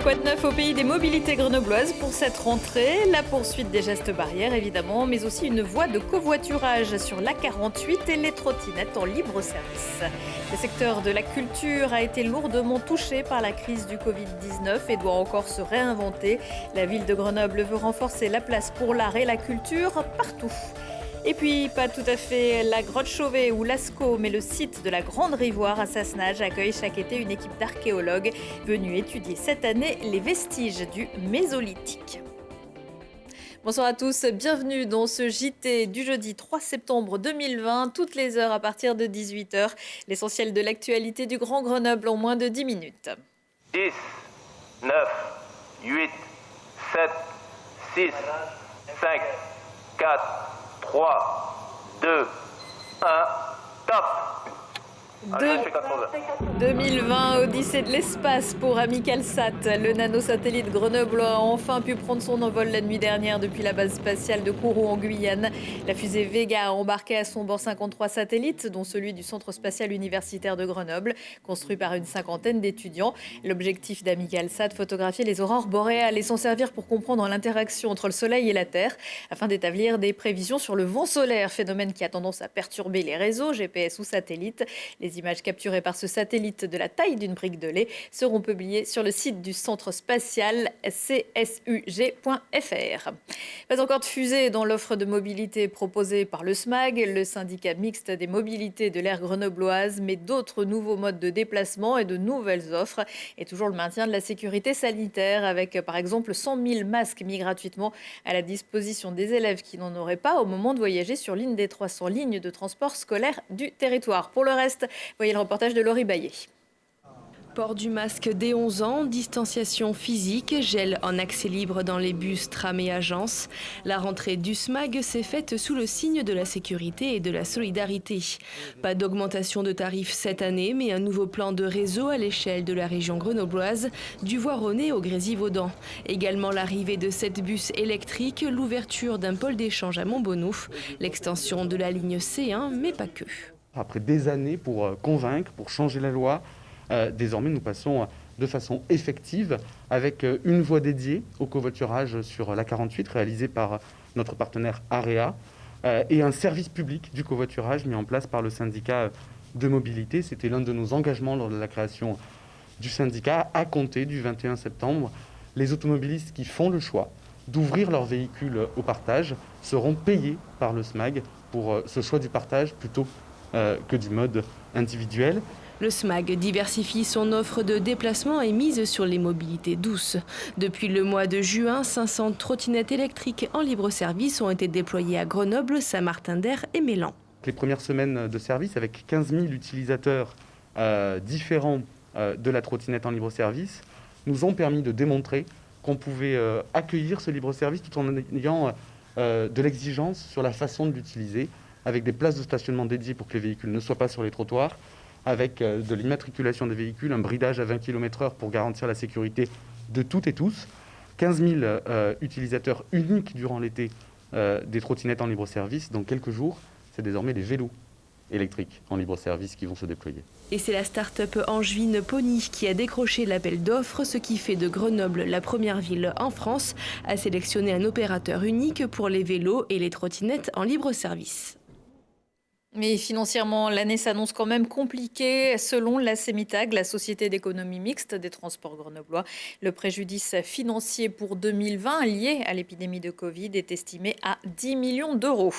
Quoi de neuf au pays des mobilités grenobloises pour cette rentrée? La poursuite des gestes barrières évidemment, mais aussi une voie de covoiturage sur l'A48 et les trottinettes en libre service. Le secteur de la culture a été lourdement touché par la crise du Covid-19 et doit encore se réinventer. La ville de Grenoble veut renforcer la place pour l'art et la culture partout. Et puis, pas tout à fait la grotte Chauvet ou Lascaux, mais le site de la Grande Rivoire à Sassenage accueille chaque été une équipe d'archéologues venus étudier cette année les vestiges du Mésolithique. Bonsoir à tous, bienvenue dans ce JT du jeudi 3 septembre 2020, toutes les heures à partir de 18h. L'essentiel de l'actualité du Grand Grenoble en moins de 10 minutes. 10, 9, 8, 7, 6, 5, 4... 3, 2, 1, top! 2020, Odyssée de l'espace pour Amicalsat. Le nanosatellite Grenoble a enfin pu prendre son envol la nuit dernière depuis la base spatiale de Kourou en Guyane. La fusée Vega a embarqué à son bord 53 satellites, dont celui du Centre spatial universitaire de Grenoble, construit par une cinquantaine d'étudiants. L'objectif d'Amicalsat, photographier les aurores boréales et s'en servir pour comprendre l'interaction entre le Soleil et la Terre, afin d'établir des prévisions sur le vent solaire, phénomène qui a tendance à perturber les réseaux GPS ou satellites. Les images capturées par ce satellite de la taille d'une brique de lait seront publiées sur le site du centre spatial csug.fr. Pas encore de fusée dans l'offre de mobilité proposée par le SMAG, le syndicat mixte des mobilités de l'aire grenobloise, mais d'autres nouveaux modes de déplacement et de nouvelles offres. Et toujours le maintien de la sécurité sanitaire avec par exemple 100 000 masques mis gratuitement à la disposition des élèves qui n'en auraient pas au moment de voyager sur l'une des 300 lignes de transport scolaire du territoire. Pour le reste, voyez le reportage de Laurie Baillet. Port du masque dès 11 ans, distanciation physique, gel en accès libre dans les bus, trams et agences. La rentrée du SMAG s'est faite sous le signe de la sécurité et de la solidarité. Pas d'augmentation de tarifs cette année, mais un nouveau plan de réseau à l'échelle de la région grenobloise, du Voironnais au Grésivaudan. Également l'arrivée de 7 bus électriques, l'ouverture d'un pôle d'échange à Montbonnouf, l'extension de la ligne C1, mais pas que. Après des années pour convaincre, pour changer la loi, désormais nous passons de façon effective avec une voie dédiée au covoiturage sur l'A48 réalisée par notre partenaire AREA et un service public du covoiturage mis en place par le syndicat de mobilité. C'était l'un de nos engagements lors de la création du syndicat. À compter du 21 septembre, les automobilistes qui font le choix d'ouvrir leur véhicule au partage seront payés par le SMAG pour ce choix du partage plutôt que du mode individuel. Le SMAG diversifie son offre de déplacement et mise sur les mobilités douces. Depuis le mois de juin, 500 trottinettes électriques en libre service ont été déployées à Grenoble, Saint-Martin-d'Air et Mélan. Les premières semaines de service avec 15 000 utilisateurs différents de la trottinette en libre service nous ont permis de démontrer qu'on pouvait accueillir ce libre service tout en ayant de l'exigence sur la façon de l'utiliser, avec des places de stationnement dédiées pour que les véhicules ne soient pas sur les trottoirs, avec de l'immatriculation des véhicules, un bridage à 20 km/h pour garantir la sécurité de toutes et tous, 15 000 utilisateurs uniques durant l'été des trottinettes en libre-service. Dans quelques jours, c'est désormais les vélos électriques en libre-service qui vont se déployer. Et c'est la start-up angevine Pony qui a décroché l'appel d'offres, ce qui fait de Grenoble la première ville en France à sélectionner un opérateur unique pour les vélos et les trottinettes en libre-service. Mais financièrement, l'année s'annonce quand même compliquée. Selon la CEMITAG, la Société d'économie mixte des transports grenoblois, le préjudice financier pour 2020 lié à l'épidémie de Covid est estimé à 10 millions d'euros.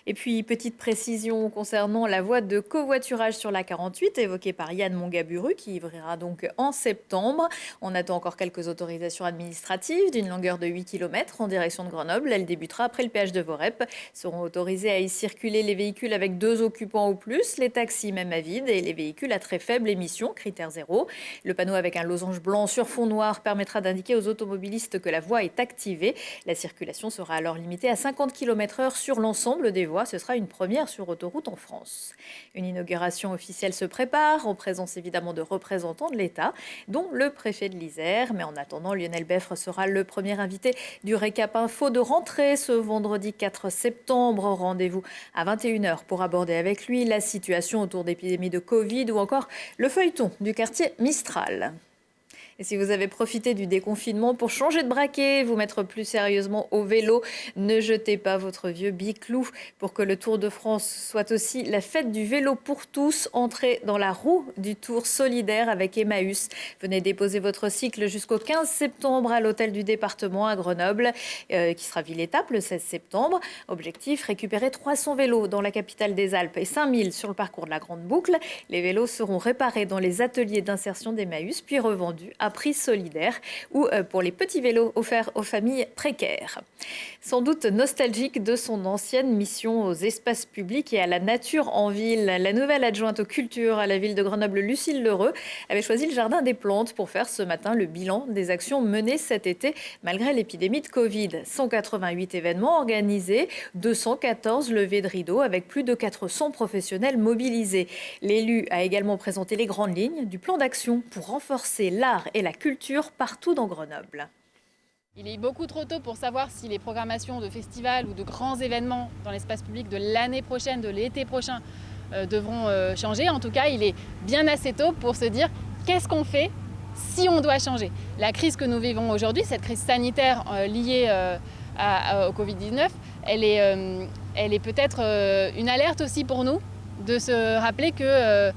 Et puis, petite précision concernant la voie de covoiturage sur l'A48 évoquée par Yann Mongaburu, qui ouvrira donc en septembre. On attend encore quelques autorisations administratives d'une longueur de 8 km en direction de Grenoble. Elle débutera après le péage de Vorep. Seront autorisés à y circuler les véhicules avec 2 occupants ou plus, les taxis même à vide et les véhicules à très faible émission, critère 0. Le panneau avec un losange blanc sur fond noir permettra d'indiquer aux automobilistes que la voie est activée. La circulation sera alors limitée à 50 km/h sur l'ensemble des voies. Ce sera une première sur autoroute en France. Une inauguration officielle se prépare, en présence évidemment de représentants de l'État, dont le préfet de l'Isère. Mais en attendant, Lionel Beffre sera le premier invité du Récap Info de rentrée ce vendredi 4 septembre. Rendez-vous à 21h pour aborder avec lui la situation autour d'épidémie de Covid ou encore le feuilleton du quartier Mistral. Et si vous avez profité du déconfinement pour changer de braquet, vous mettre plus sérieusement au vélo, ne jetez pas votre vieux biclou. Pour que le Tour de France soit aussi la fête du vélo pour tous, entrez dans la roue du Tour solidaire avec Emmaüs. Venez déposer votre cycle jusqu'au 15 septembre à l'hôtel du département à Grenoble, qui sera ville-étape le 16 septembre. Objectif, récupérer 300 vélos dans la capitale des Alpes et 5000 sur le parcours de la Grande Boucle. Les vélos seront réparés dans les ateliers d'insertion d'Emmaüs, puis revendus à prix solidaire ou pour les petits vélos offerts aux familles précaires. Sans doute nostalgique de son ancienne mission aux espaces publics et à la nature en ville, la nouvelle adjointe aux cultures à la ville de Grenoble, Lucille Lheureux, avait choisi le Jardin des Plantes pour faire ce matin le bilan des actions menées cet été malgré l'épidémie de Covid. 188 événements organisés, 214 levées de rideaux avec plus de 400 professionnels mobilisés. L'élu a également présenté les grandes lignes du plan d'action pour renforcer l'art et la culture partout dans Grenoble. Il est beaucoup trop tôt pour savoir si les programmations de festivals ou de grands événements dans l'espace public de l'année prochaine, de l'été prochain, devront changer. En tout cas, il est bien assez tôt pour se dire qu'est-ce qu'on fait si on doit changer. La crise que nous vivons aujourd'hui, cette crise sanitaire liée au Covid-19, elle est peut-être une alerte aussi pour nous de se rappeler que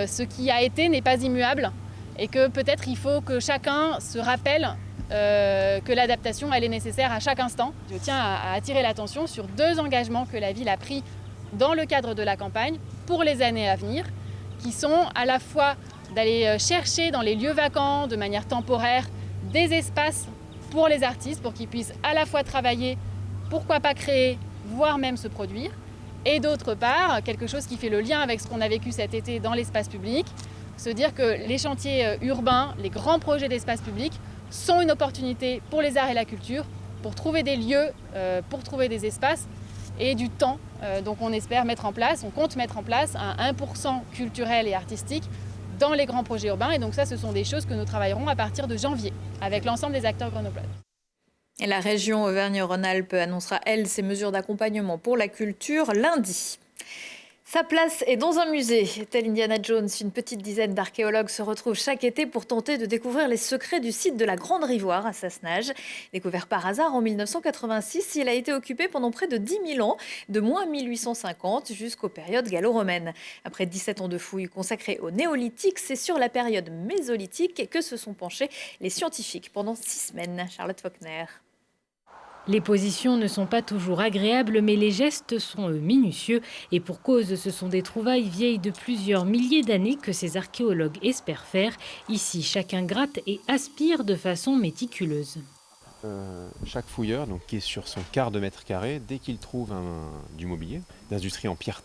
ce qui a été n'est pas immuable et que peut-être il faut que chacun se rappelle que l'adaptation elle est nécessaire à chaque instant. Je tiens à attirer l'attention sur 2 engagements que la ville a pris dans le cadre de la campagne pour les années à venir, qui sont à la fois d'aller chercher dans les lieux vacants de manière temporaire des espaces pour les artistes pour qu'ils puissent à la fois travailler, pourquoi pas créer, voire même se produire, et d'autre part, quelque chose qui fait le lien avec ce qu'on a vécu cet été dans l'espace public, se dire que les chantiers urbains, les grands projets d'espace public sont une opportunité pour les arts et la culture, pour trouver des lieux, pour trouver des espaces et du temps. Donc on espère mettre en place, on compte mettre en place un 1% culturel et artistique dans les grands projets urbains. Et donc ça, ce sont des choses que nous travaillerons à partir de janvier avec l'ensemble des acteurs grenoblois. Et la région Auvergne-Rhône-Alpes annoncera, elle, ses mesures d'accompagnement pour la culture lundi. Sa place est dans un musée. Tel Indiana Jones, une petite dizaine d'archéologues se retrouvent chaque été pour tenter de découvrir les secrets du site de la Grande Rivoire à Sassenage. Découvert par hasard en 1986, il a été occupé pendant près de 10 000 ans, de moins 1850 jusqu'aux périodes gallo-romaines. Après 17 ans de fouilles consacrées au néolithique, c'est sur la période mésolithique que se sont penchés les scientifiques pendant 6 semaines. Charlotte Faulkner. Les positions ne sont pas toujours agréables, mais les gestes sont minutieux. Et pour cause, ce sont des trouvailles vieilles de plusieurs milliers d'années que ces archéologues espèrent faire. Ici, chacun gratte et aspire de façon méticuleuse. Chaque fouilleur, donc, qui est sur son quart de mètre carré, dès qu'il trouve du mobilier, d'industrie en pierre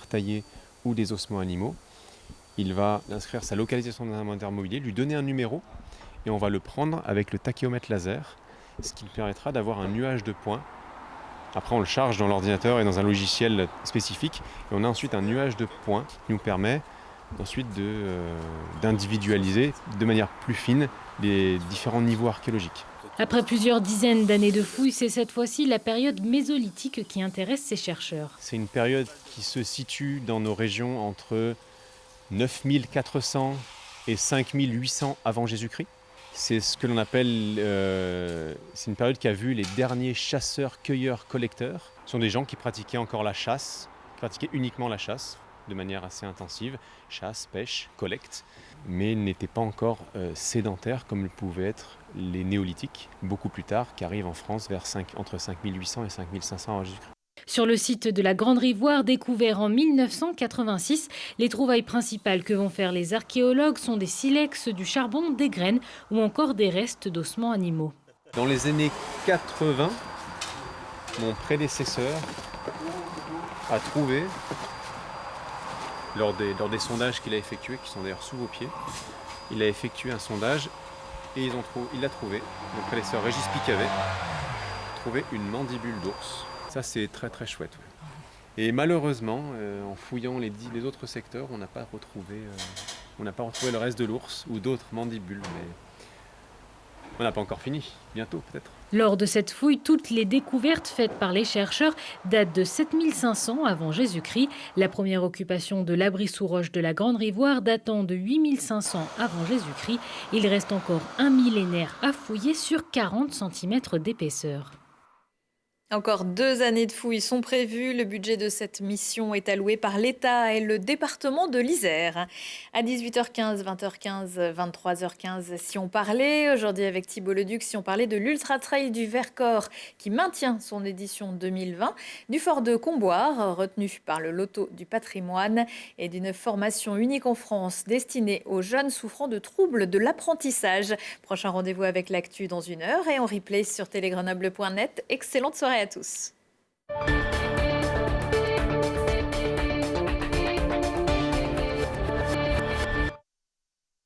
taillée ou des ossements animaux, il va inscrire sa localisation dans un inventaire mobilier, lui donner un numéro et on va le prendre avec le tachéomètre laser, ce qui permettra d'avoir un nuage de points. Après, on le charge dans l'ordinateur et dans un logiciel spécifique. Et on a ensuite un nuage de points qui nous permet ensuite d'individualiser de manière plus fine les différents niveaux archéologiques. Après plusieurs dizaines d'années de fouilles, c'est cette fois-ci la période mésolithique qui intéresse ces chercheurs. C'est une période qui se situe dans nos régions entre 9400 et 5800 avant Jésus-Christ. C'est ce que l'on appelle, c'est une période qui a vu les derniers chasseurs, cueilleurs, collecteurs. Ce sont des gens qui pratiquaient encore la chasse, qui pratiquaient uniquement la chasse de manière assez intensive, chasse, pêche, collecte, mais n'étaient pas encore sédentaires comme le pouvaient être les néolithiques, beaucoup plus tard, qui arrivent en France entre 5800 et 5500 avant Jésus-Christ. Sur le site de la Grande Rivoire, découvert en 1986, les trouvailles principales que vont faire les archéologues sont des silex, du charbon, des graines ou encore des restes d'ossements animaux. Dans les années 80, mon prédécesseur a trouvé, lors des sondages qu'il a effectués, qui sont d'ailleurs sous vos pieds, il a effectué un sondage et il l'a trouvé, mon prédécesseur Régis Picavet, trouvé une mandibule d'ours. Ça, c'est très très chouette. Ouais. Et malheureusement, en fouillant les autres secteurs, on n'a pas retrouvé le reste de l'ours ou d'autres mandibules. On n'a pas encore fini, bientôt peut-être. Lors de cette fouille, toutes les découvertes faites par les chercheurs datent de 7500 avant Jésus-Christ. La première occupation de l'abri sous roche de la Grande Rivoire datant de 8500 avant Jésus-Christ. Il reste encore un millénaire à fouiller sur 40 cm d'épaisseur. Encore 2 années de fouilles sont prévues. Le budget de cette mission est alloué par l'État et le département de l'Isère. À 18h15, 20h15, 23h15, si on parlait, aujourd'hui avec Thibault Leduc, si on parlait de l'Ultra Trail du Vercors qui maintient son édition 2020, du fort de Comboire, retenu par le loto du patrimoine, et d'une formation unique en France destinée aux jeunes souffrant de troubles de l'apprentissage. Prochain rendez-vous avec l'actu dans 1 heure et en replay sur télégrenoble.net. Excellente soirée à tous.